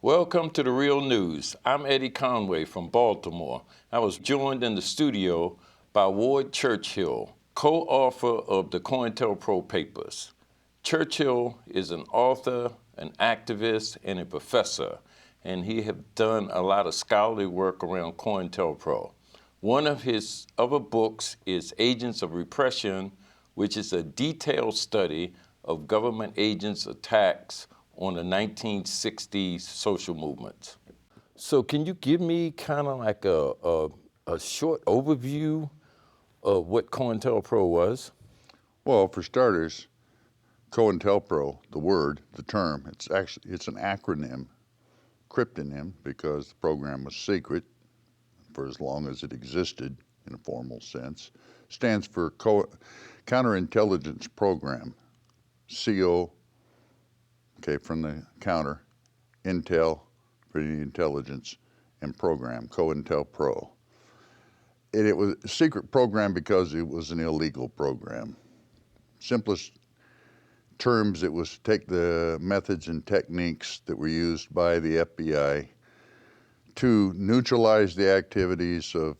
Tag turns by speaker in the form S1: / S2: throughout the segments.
S1: Welcome to The Real News. I'm Eddie Conway from Baltimore. I was joined in the studio by Ward Churchill, co-author of the COINTELPRO papers. Churchill is an author, an activist, and a professor, and he has done a lot of scholarly work around COINTELPRO. One of his other books is Agents of Repression, which is a detailed study of government agents' attacks on the 1960s social movements. So can you give me kind of like a short overview of what COINTELPRO was?
S2: Well, for starters, COINTELPRO, the word, the term, it's an acronym, cryptonym, because the program was secret for as long as it existed in a formal sense, stands for Counterintelligence Program, CO, from the counter, intel for the intelligence, and program, COINTELPRO. It was a secret program because it was an illegal program. Simplest terms, it was to take the methods and techniques that were used by the FBI to neutralize the activities of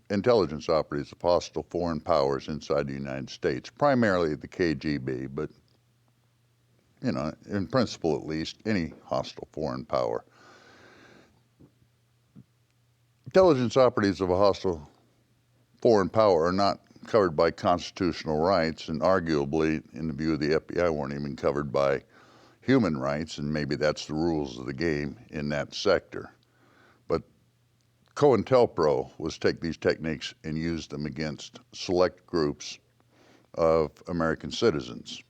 S2: intelligence operatives of hostile foreign powers inside the United States, primarily the KGB, but in principle at least, any hostile foreign power. Intelligence operatives of a hostile foreign power are not covered by constitutional rights, and arguably, in the view of the FBI, weren't even covered by human rights, and maybe that's the rules of the game in that sector. But COINTELPRO was take these techniques and use them against select groups of American citizens,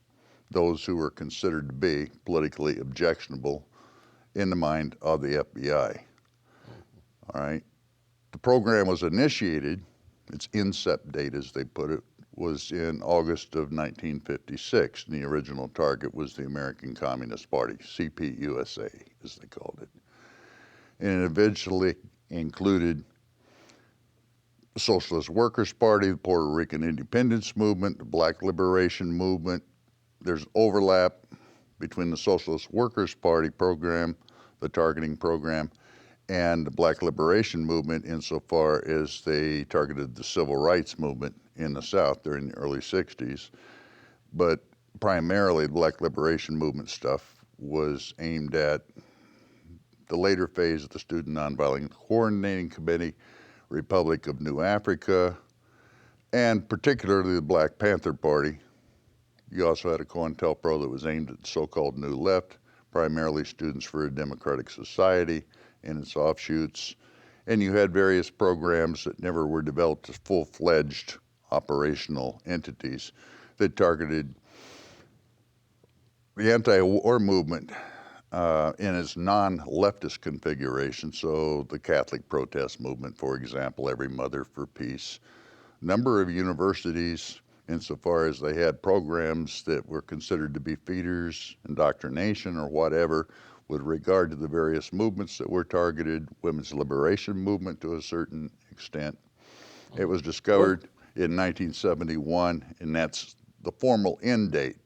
S2: those who were considered to be politically objectionable in the mind of the FBI. All right. The program was initiated, its incept date, as they put it, was in August of 1956, and the original target was the American Communist Party, CPUSA, as they called it. And it eventually included the Socialist Workers' Party, the Puerto Rican Independence Movement, the Black Liberation Movement. There's overlap between the Socialist Workers' Party program, the targeting program, and the Black Liberation Movement insofar as they targeted the civil rights movement in the South during the early 60s. But primarily the Black Liberation Movement stuff was aimed at the later phase of the Student Nonviolent Coordinating Committee, Republic of New Africa, and particularly the Black Panther Party. You also had a COINTELPRO that was aimed at the so-called New Left, primarily Students for a Democratic Society and its offshoots. And you had various programs that never were developed as full-fledged operational entities that targeted the anti-war movement in its non-leftist configuration. So the Catholic protest movement, for example, Every Mother for Peace. Number of universities, insofar as they had programs that were considered to be feeders, indoctrination, or whatever, with regard to the various movements that were targeted, women's liberation movement to a certain extent. It was discovered in 1971, and that's the formal end date.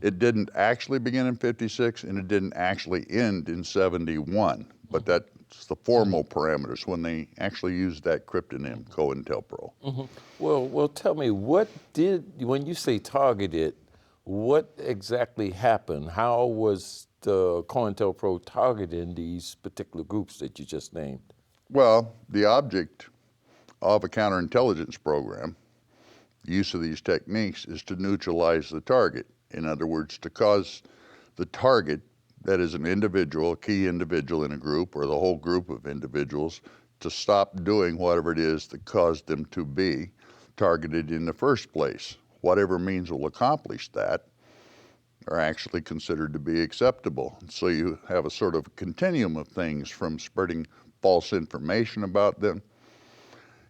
S2: It didn't actually begin in 56, and it didn't actually end in 71, but that's the formal parameters when they actually used that cryptonym, COINTELPRO.
S1: Well, tell me, when you say targeted, what exactly happened? How was the COINTELPRO targeting these particular groups that you just named?
S2: Well, the object of a counterintelligence program, the use of these techniques, is to neutralize the target. In other words, to cause the target, that is an individual, a key individual in a group, or the whole group of individuals, to stop doing whatever it is that caused them to be targeted in the first place. Whatever means will accomplish that are actually considered to be acceptable. So you have a sort of continuum of things, from spreading false information about them,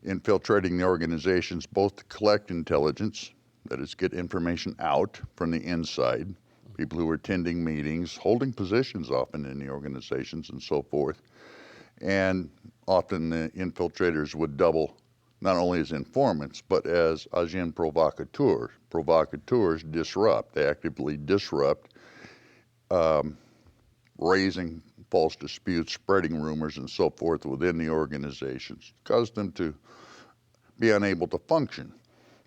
S2: infiltrating the organizations both to collect intelligence, that is, get information out from the inside, people who are attending meetings, holding positions often in the organizations and so forth. And often the infiltrators would double not only as informants, but as agents provocateurs. Provocateurs disrupt. They actively disrupt, raising false disputes, spreading rumors and so forth within the organizations, caused them to be unable to function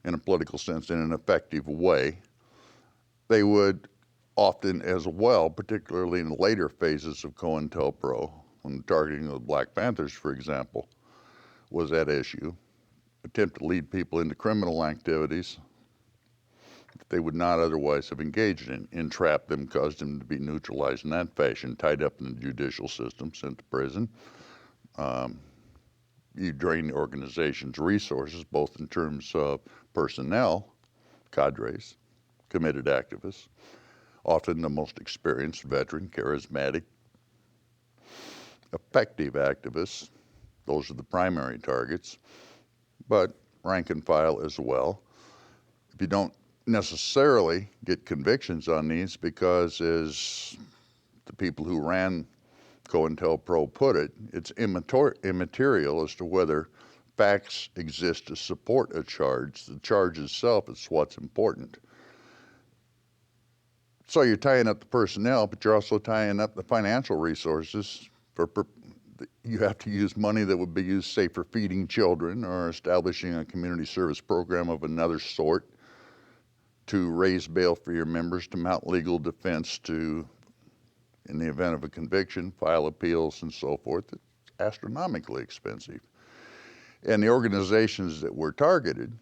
S2: in a political sense in an effective way. They would often as well, particularly in later phases of COINTELPRO, when the targeting of the Black Panthers, for example, was at issue, attempt to lead people into criminal activities that they would not otherwise have engaged in, entrap them, caused them to be neutralized in that fashion, tied up in the judicial system, sent to prison. You drain the organization's resources, both in terms of personnel, cadres, committed activists, often the most experienced, veteran, charismatic, effective activists. Those are the primary targets, but rank and file as well. If you don't necessarily get convictions on these, because as the people who ran COINTELPRO put it, it's immaterial as to whether facts exist to support a charge. The charge itself is what's important. So you're tying up the personnel, but you're also tying up the financial resources. You have to use money that would be used, say, for feeding children or establishing a community service program of another sort, to raise bail for your members, to mount legal defense, to, in the event of a conviction, file appeals and so forth. It's astronomically expensive. And the organizations that were targeted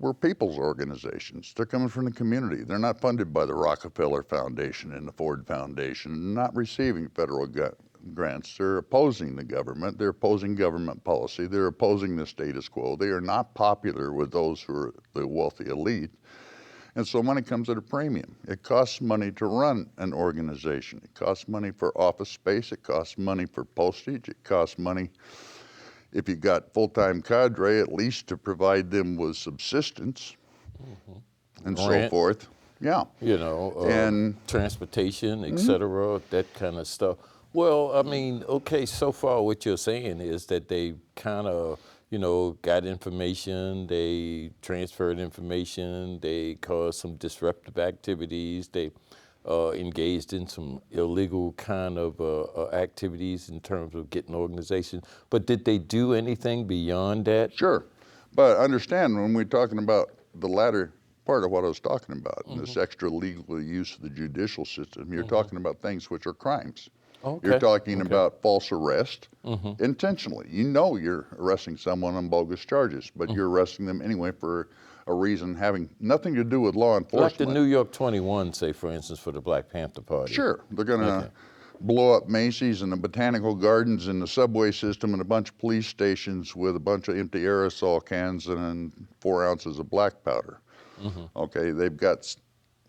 S2: were people's organizations. They're coming from the community. They're not funded by the Rockefeller Foundation and the Ford Foundation, not receiving federal grants. They're opposing the government. They're opposing government policy. They're opposing the status quo. They are not popular with those who are the wealthy elite. And so money comes at a premium. It costs money to run an organization. It costs money for office space. It costs money for postage. It costs money, if you got full-time cadre, at least to provide them with subsistence and so forth. Yeah.
S1: You know,
S2: and
S1: transportation, et cetera, that kind of stuff. Well, I mean, okay, so far what you're saying is that they kind of, you know, got information, they transferred information, they caused some disruptive activities, they engaged in some illegal kind of activities in terms of getting organizations. But did they do anything beyond that?
S2: Sure. But understand, when we're talking about the latter part of what I was talking about, this extra legal use of the judicial system, you're talking about things which are crimes.
S1: Okay.
S2: You're talking about false arrest intentionally. You know you're arresting someone on bogus charges, but you're arresting them anyway for a reason having nothing to do with law enforcement.
S1: Like the New York 21, say, for instance, for the Black Panther Party.
S2: Sure. They're going to blow up Macy's and the botanical gardens and the subway system and a bunch of police stations with a bunch of empty aerosol cans and 4 ounces of black powder. Okay, they've got,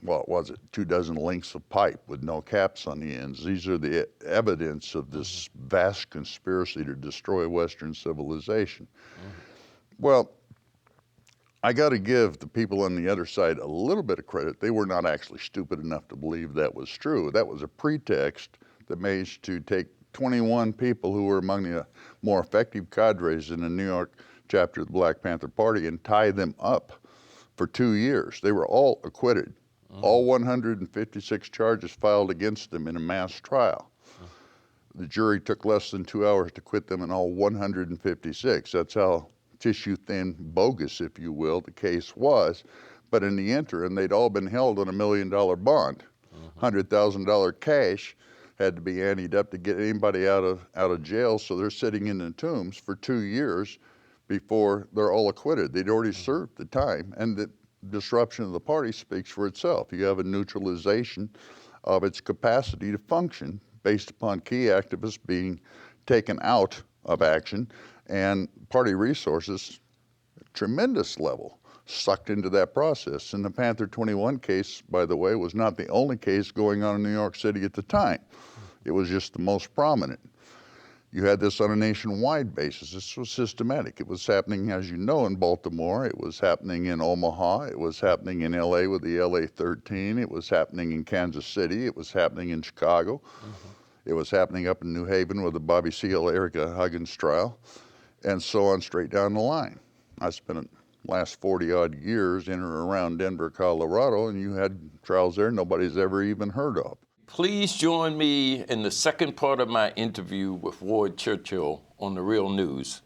S2: what was it, 24 lengths of pipe with no caps on the ends. These are the evidence of this vast conspiracy to destroy Western civilization. Well, I got to give the people on the other side a little bit of credit. They were not actually stupid enough to believe that was true. That was a pretext that managed to take 21 people who were among the more effective cadres in the New York chapter of the Black Panther Party and tie them up for 2 years. They were all acquitted. All 156 charges filed against them in a mass trial. The jury took less than 2 hours to acquit them in all 156. That's how tissue-thin, bogus, if you will, the case was. But in the interim, they'd all been held on $1 million bond. $100,000 cash had to be anteed up to get anybody out of jail, so they're sitting in the tombs for 2 years before they're all acquitted. They'd already served the time, and the disruption of the party speaks for itself. You have a neutralization of its capacity to function based upon key activists being taken out of action, and party resources, tremendous level, sucked into that process. And the Panther 21 case, by the way, was not the only case going on in New York City at the time. It was just the most prominent. You had this on a nationwide basis. This was systematic. It was happening, as you know, in Baltimore. It was happening in Omaha. It was happening in LA with the LA 13. It was happening in Kansas City. It was happening in Chicago. It was happening up in New Haven with the Bobby Seale, Erica Huggins trial, and so on straight down the line. I spent the last 40-odd years in or around Denver, Colorado, and you had trials there nobody's ever even heard of.
S1: Please join me in the second part of my interview with Ward Churchill on The Real News.